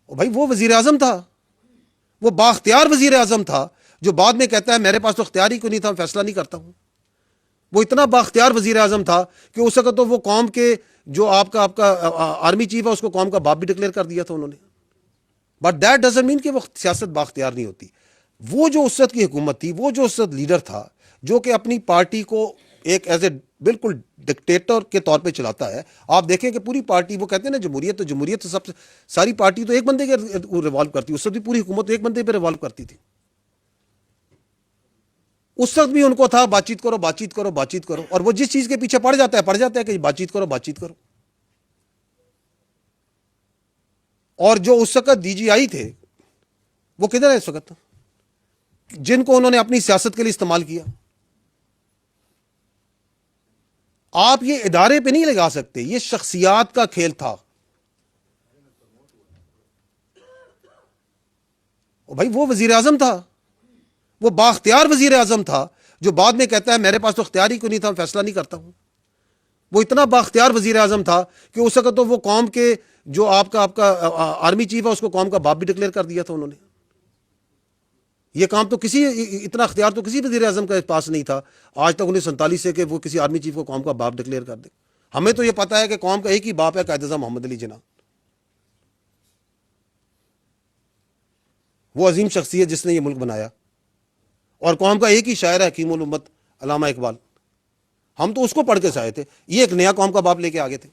بھائی وہ وزیر اعظم تھا، وہ بااختیار وزیر اعظم تھا جو بعد میں کہتا ہے میرے پاس تو اختیار ہی کوئی نہیں تھا، میں فیصلہ نہیں کرتا ہوں. وہ اتنا بااختیار وزیر اعظم تھا کہ اس وقت تو وہ قوم کے جو آپ کا آرمی چیف ہے اس کو قوم کا باپ بھی ڈکلیئر کر دیا تھا انہوں نے. بٹ دیٹ ڈزنٹ مین کہ وہ سیاست بااختیار نہیں ہوتی. وہ جو اس وقت کی حکومت تھی، وہ جو اس وقت لیڈر تھا جو کہ اپنی پارٹی کو ایک ایز اے بالکل ڈکٹیٹر کے طور پہ چلاتا ہے. آپ دیکھیں کہ پوری پارٹی، وہ کہتے ہیں نا جمہوریت تو سب سے ساری پارٹی تو ایک بندے کے ریوالو کرتی، اس وقت بھی پوری حکومت ایک بندے پہ ریوالو کرتی تھی. اس وقت بھی ان کو تھا بات چیت کرو بات چیت کرو بات چیت کرو، اور وہ جس چیز کے پیچھے پڑ جاتا ہے کہ بات چیت کرو بات چیت کرو. اور جو اس وقت ڈی جی آئی تھے وہ کدھر ہے اس وقت، جن کو انہوں نے اپنی سیاست کے لیے استعمال کیا. آپ یہ ادارے پہ نہیں لگا سکتے، یہ شخصیات کا کھیل تھا. بھائی وہ وزیر اعظم تھا، وہ بااختیار وزیر اعظم تھا جو بعد میں کہتا ہے میرے پاس تو اختیار ہی کوئی نہیں تھا، میں فیصلہ نہیں کرتا ہوں. وہ اتنا بااختیار وزیر اعظم تھا کہ اس وقت تو وہ قوم کے جو آپ کا آرمی چیف ہے اس کو قوم کا باپ بھی ڈکلیئر کر دیا تھا انہوں نے. یہ کام تو اتنا اختیار تو کسی وزیر اعظم کے پاس نہیں تھا آج تک 1947 سے کہ وہ کسی آرمی چیف کو قوم کا باپ ڈکلیئر کر دے. ہمیں تو یہ پتا ہے کہ قوم کا ایک ہی باپ ہے، قائد اعظم محمد علی جناح. وہ عظیم شخصیت جس نے یہ ملک بنایا، اور قوم کا ایک ہی شاعر ہے حکیم الامت علامہ اقبال. ہم تو اس کو پڑھ کے سے آئے تھے، یہ ایک نیا قوم کا باپ لے کے آگے تھے،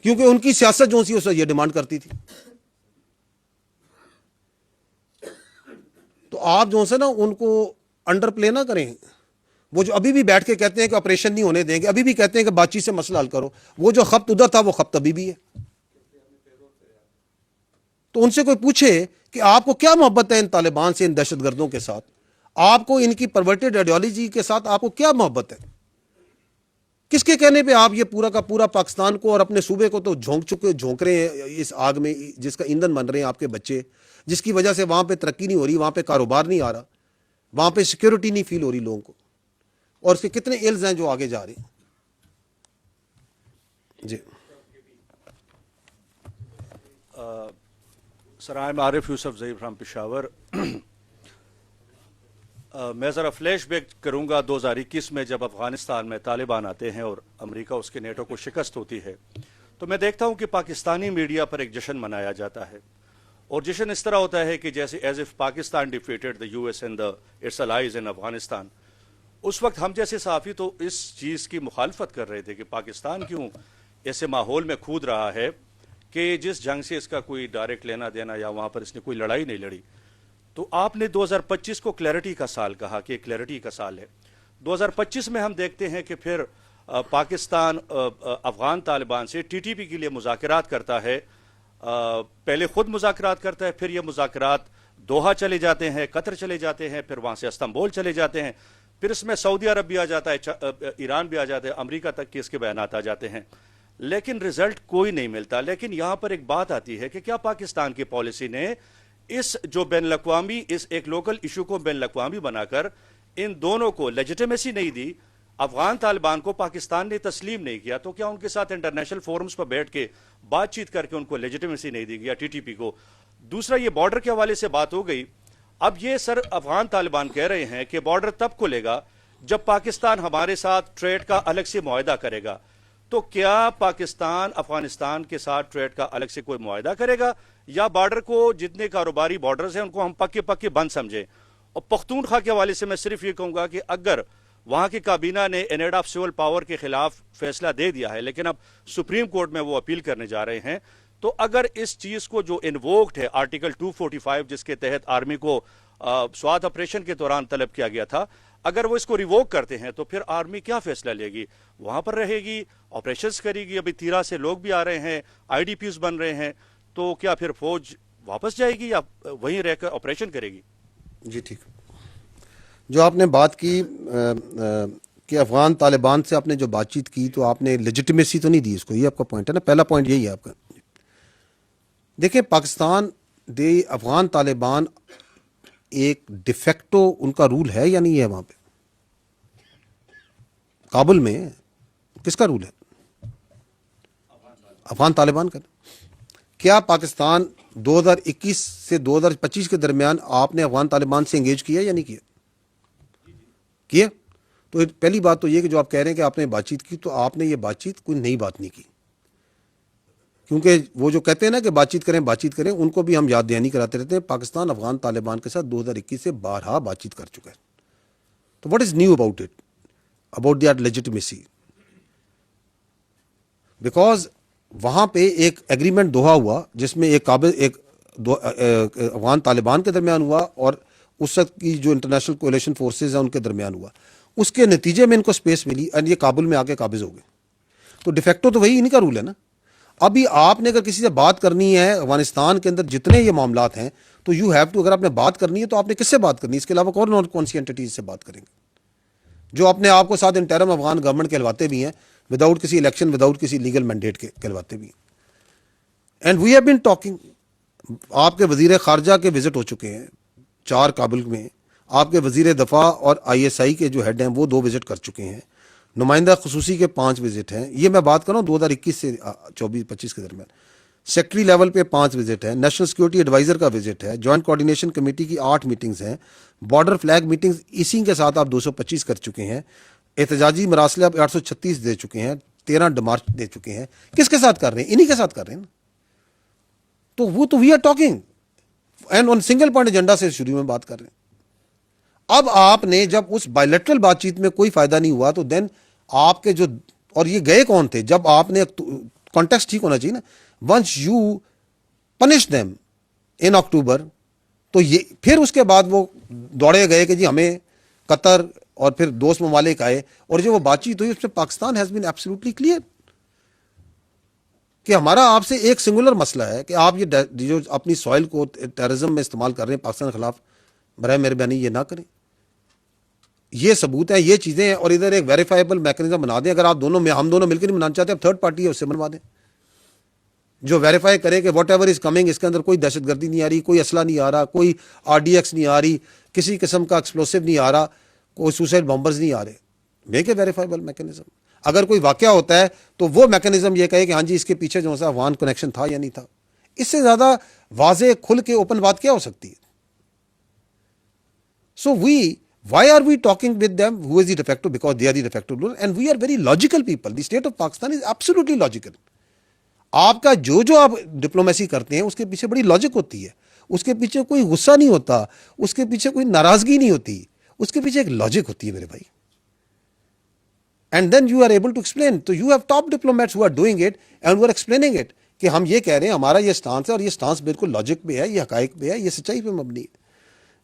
کیونکہ ان کی سیاست جو سی اس یہ ڈیمانڈ کرتی تھی. تو آپ جو سے نا ان کو انڈر پلے نہ کریں. وہ جو ابھی بھی بیٹھ کے کہتے ہیں کہ آپریشن نہیں ہونے دیں گے، ابھی بھی کہتے ہیں کہ بات چیت سے مسئلہ حل کرو، وہ جو خپت ادھر تھا وہ خپت ابھی بھی ہے. تو ان سے کوئی پوچھے کہ آپ کو کیا محبت ہے ان طالبان سے، ان دہشت گردوں کے ساتھ، آپ کو ان کی پرورٹڈ آئیڈیالوجی کے ساتھ آپ کو کیا محبت ہے؟ کس کے کہنے پہ آپ یہ پورا کا پورا پاکستان کو اور اپنے صوبے کو تو جھونک رہے ہیں اس آگ میں، جس کا ایندھن بن رہے ہیں آپ کے بچے، جس کی وجہ سے وہاں پہ ترقی نہیں ہو رہی، وہاں پہ کاروبار نہیں آ رہا، وہاں پہ سیکیورٹی نہیں فیل ہو رہی لوگوں کو، اور اس کے کتنے ایلز ہیں جو آگے جا رہے ہیں. جی sir, I am Arif Yousuf Zaheer from Peshawar. میں ذرا فلیش بیک کروں گا 2021 میں جب افغانستان میں طالبان آتے ہیں اور امریکہ اس کے نیٹو کو شکست ہوتی ہے، تو میں دیکھتا ہوں کہ پاکستانی میڈیا پر ایک جشن منایا جاتا ہے، اور جشن اس طرح ہوتا ہے کہ جیسے as if Pakistan defeated the US and its allies in Afghanistan. اس وقت ہم جیسے صحافی تو اس چیز کی مخالفت کر رہے تھے کہ پاکستان کیوں ایسے ماحول میں کھود رہا ہے کہ جس جنگ سے اس کا کوئی ڈائریکٹ لینا دینا یا وہاں پر اس نے کوئی لڑائی نہیں لڑی. تو آپ نے 2025 کو کلیئرٹی کا سال کہا کہ کلیئرٹی کا سال ہے. 2025 میں ہم دیکھتے ہیں کہ پھر پاکستان افغان طالبان سے ٹی ٹی پی کے لیے مذاکرات کرتا ہے. پہلے خود مذاکرات کرتا ہے، پھر یہ مذاکرات دوحہ چلے جاتے ہیں، قطر چلے جاتے ہیں، پھر وہاں سے استنبول چلے جاتے ہیں، پھر اس میں سعودی عرب بھی آ جاتا ہے، ایران بھی آ جاتا ہے، امریکہ تک کے اس کے بیانات آ جاتے ہیں، لیکن رزلٹ کوئی نہیں ملتا. لیکن یہاں پر ایک بات آتی ہے کہ کیا پاکستان کی پالیسی نے اس جو بین الاقوامی، اس ایک لوکل ایشو کو بین الاقوامی بنا کر ان دونوں کو لیجیٹیمیسی نہیں دی؟ افغان طالبان کو پاکستان نے تسلیم نہیں کیا، تو کیا ان کے ساتھ انٹرنیشنل فورمز پر بیٹھ کے بات چیت کر کے ان کو لیجیٹیمیسی نہیں دی گیا ٹی ٹی پی کو؟ دوسرا، یہ بارڈر کے حوالے سے بات ہو گئی. اب یہ سر افغان طالبان کہہ رہے ہیں کہ بارڈر تب کھلے گا جب پاکستان ہمارے ساتھ ٹریڈ کا الگ سے معاہدہ کرے گا. تو کیا پاکستان افغانستان کے ساتھ ٹریڈ کا الگ سے کوئی معاہدہ کرے گا، یا بارڈر کو جتنے کاروباری بارڈرز ہیں ان کو ہم پکے پکے بند سمجھیں؟ اور پختونخوا کے حوالے سے میں صرف یہ کہوں گا کہ اگر وہاں کی کابینہ نے انیڈ آف سول پاور کے خلاف فیصلہ دے دیا ہے، لیکن اب سپریم کورٹ میں وہ اپیل کرنے جا رہے ہیں، تو اگر اس چیز کو جو انووکڈ ہے آرٹیکل 245 جس کے تحت آرمی کو سوات آپریشن کے دوران طلب کیا گیا تھا، اگر وہ اس کو ریووک کرتے ہیں تو پھر آرمی کیا فیصلہ لے گی؟ وہاں پر رہے گی، آپریشنز کرے گی؟ ابھی تیرا سے لوگ بھی آ رہے ہیں، آئی ڈی پیز بن رہے ہیں، تو کیا پھر فوج واپس جائے گی یا وہیں رہ کر آپریشن کرے گی؟ جی ٹھیک. جو آپ نے بات کی کہ افغان طالبان سے آپ نے جو بات چیت کی تو آپ نے لیجیٹیمیسی تو نہیں دی اس کو، یہ آپ کا پوائنٹ ہے نا، پہلا پوائنٹ یہی ہے آپ کا. دیکھیں پاکستان دے افغان طالبان ایک ڈیفیکٹو ان کا رول ہے یا نہیں ہے وہاں پہ کابل میں؟ کس کا رول ہے؟ افغان طالبان کا. کیا پاکستان 2021 سے 2025 کے درمیان آپ نے افغان طالبان سے انگیج کیا یا نہیں کیا؟ تو پہلی بات تو یہ کہ جو آپ کہہ رہے ہیں کہ آپ نے بات چیت کی، تو آپ نے یہ بات چیت کوئی نئی بات نہیں کی، کیونکہ وہ جو کہتے ہیں نا کہ بات چیت کریں، ان کو بھی ہم یاد دہانی کراتے رہتے ہیں. پاکستان افغان طالبان کے ساتھ 2021 سے بارہا بات چیت کر چکا ہے. تو what is new about it, about that legitimacy? Because وہاں پہ ایک ایگریمنٹ دوحہ ہوا جس میں ایک افغان طالبان کے درمیان ہوا اور اس وقت کی جو انٹرنیشنل کولیشن فورسز ہیں ان کے درمیان ہوا. اس کے نتیجے میں ان کو سپیس ملی اور یہ کابل میں آ کے قابض ہو گئے. تو ڈیفیکٹو تو وہی ان کا رول ہے نا. ابھی آپ نے اگر کسی سے بات کرنی ہے افغانستان کے اندر جتنے یہ معاملات ہیں تو یو ہیو ٹو، اگر آپ نے بات کرنی ہے تو آپ نے کس سے بات کرنی ہے؟ اس کے علاوہ کون سی اینٹیز سے بات کریں گے جو اپنے آپ کو ساتھ انٹرم افغان گورنمنٹ کہلواتے بھی ہیں، وداؤٹ کسی الیکشن، وداؤٹ کسی لیگل مینڈیٹ کے کہلواتے بھی ہیں. And we have been talking. آپ کے وزیر خارجہ کے وزٹ ہو چکے ہیں 4 کابل میں، آپ کے وزیر دفاع اور ISI کے جو ہیڈ ہیں وہ 2 وزٹ کر چکے ہیں، نمائندہ خصوصی کے 5 وزٹ ہیں. یہ میں بات کر رہا ہوں 2021 سے 24-25 کے درمیان. سیکٹری لیول پہ 5 وزٹ ہیں، نیشنل سیکورٹی ایڈوائزر کا وزٹ ہے، جوائنٹ کوارڈینیشن کمیٹی کی 8 میٹنگز ہیں، بارڈر فلیگ میٹنگز اسی کے ساتھ آپ 225 کر چکے ہیں، احتجاجی مراسلے آپ 836 دے چکے ہیں، 13 ڈمارچ دے چکے ہیں. کس کے ساتھ کر رہے ہیں؟ انہی کے ساتھ کر رہے ہیں نا. تو وہ تو we are talking and on single point agenda سے شروع میں بات کر رہے ہیں. اب آپ نے جب اس بائیلیٹرل بات چیت میں کوئی فائدہ نہیں ہوا تو دین آپ کے جو، اور یہ گئے کون تھے؟ جب آپ نے کانٹیکسٹ ٹھیک ہونا چاہیے نا. Once you punish them in October, تو یہ پھر اس کے بعد وہ دوڑے گئے کہ جی ہمیں قطر اور پھر دوست ممالک آئے، اور جو وہ بات چیت ہوئی اس میں Pakistan has been absolutely clear کہ ہمارا آپ سے ایک سنگولر مسئلہ ہے کہ آپ یہ جو اپنی سوائل کو ٹیررزم میں استعمال کر رہے ہیں پاکستان کے خلاف، برائے مہربانی یہ نہ کریں. یہ ثبوت ہے، یہ چیزیں ہیں، اور ادھر ایک ویریفائیبل میکنزم بنا دیں. اگر آپ دونوں میں، ہم دونوں مل کے نہیں بنانا چاہتے، اب تھرڈ پارٹی ہے اس سے بنوا دیں جو ویریفائی کرے کہ واٹ ایور از کمنگ، اس کے اندر کوئی دہشت گردی نہیں آ رہی، کوئی اسلحہ نہیں آ رہا، کوئی RDX نہیں آ رہی، کسی قسم کا ایکسپلوسو نہیں آ رہا، کوئی سوسائڈ بمبرز نہیں آ رہے. Make a verifiable mechanism. اگر کوئی واقعہ ہوتا ہے تو وہ میکنزم یہ کہے کہ ہاں جی اس کے پیچھے جو سا افغان کنیکشن تھا یا نہیں تھا. اس سے زیادہ واضح کھل کے اوپن بات کیا ہو سکتی ہے؟ سو why are we talking with them? Who is the de facto? Because they are the de facto ruler and we are very logical people. The state of Pakistan is absolutely logical. آپ کا جو آپ diplomacy کرتے ہیں اس کے پیچھے بڑی logic ہوتی ہے، اس کے پیچھے کوئی غصہ نہیں ہوتا، اس کے پیچھے کوئی ناراضگی نہیں ہوتی، اس کے پیچھے ایک لاجک ہوتی ہے میرے بھائی. And then you are able to explain. تو you have top diplomats who are doing it and who are explaining it کہ ہم یہ کہہ رہے ہیں، ہمارا یہ سٹانس ہے اور یہ سٹانس بالکل لاجک پہ ہے، یہ حقائق پہ ہے، یہ سچائی پہ مبنی ہے.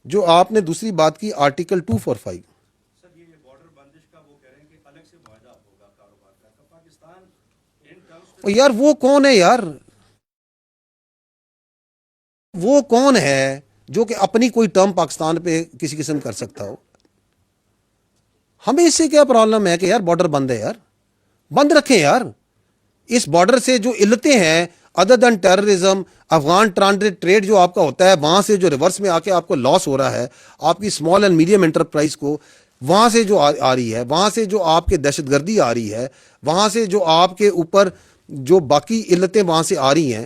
جو آپ نے دوسری بات کی آرٹیکل 245، سر یہ بارڈر بندش کا وہ کہہ رہے ہیں کہ الگ سے معاہدہ ہوگا کاروبار کا، تو پاکستان ان ٹرمز اور یار وہ کون ہے یار؟ وہ کون ہے جو کہ اپنی کوئی ٹرم پاکستان پہ کسی قسم کر سکتا ہو؟ ہمیں اس سے کیا پرابلم ہے کہ یار بارڈر بند ہے، یار بند رکھیں یار. اس بارڈر سے جو علتیں ہیں ادر دین ٹیررزم، افغان ٹریڈ جو آپ کا ہوتا ہے وہاں سے جو ریورس میں آ کے آپ کو لاس ہو رہا ہے، آپ کی اسمال اینڈ میڈیم انٹرپرائز کو وہاں سے جو آ رہی ہے، وہاں سے جو آپ کے دہشت گردی آ رہی ہے، وہاں سے جو آپ کے اوپر جو باقی علتیں وہاں سے آ رہی ہیں،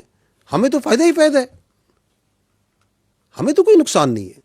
ہمیں تو فائدہ ہی فائدہ ہے، ہمیں تو کوئی نقصان نہیں ہے.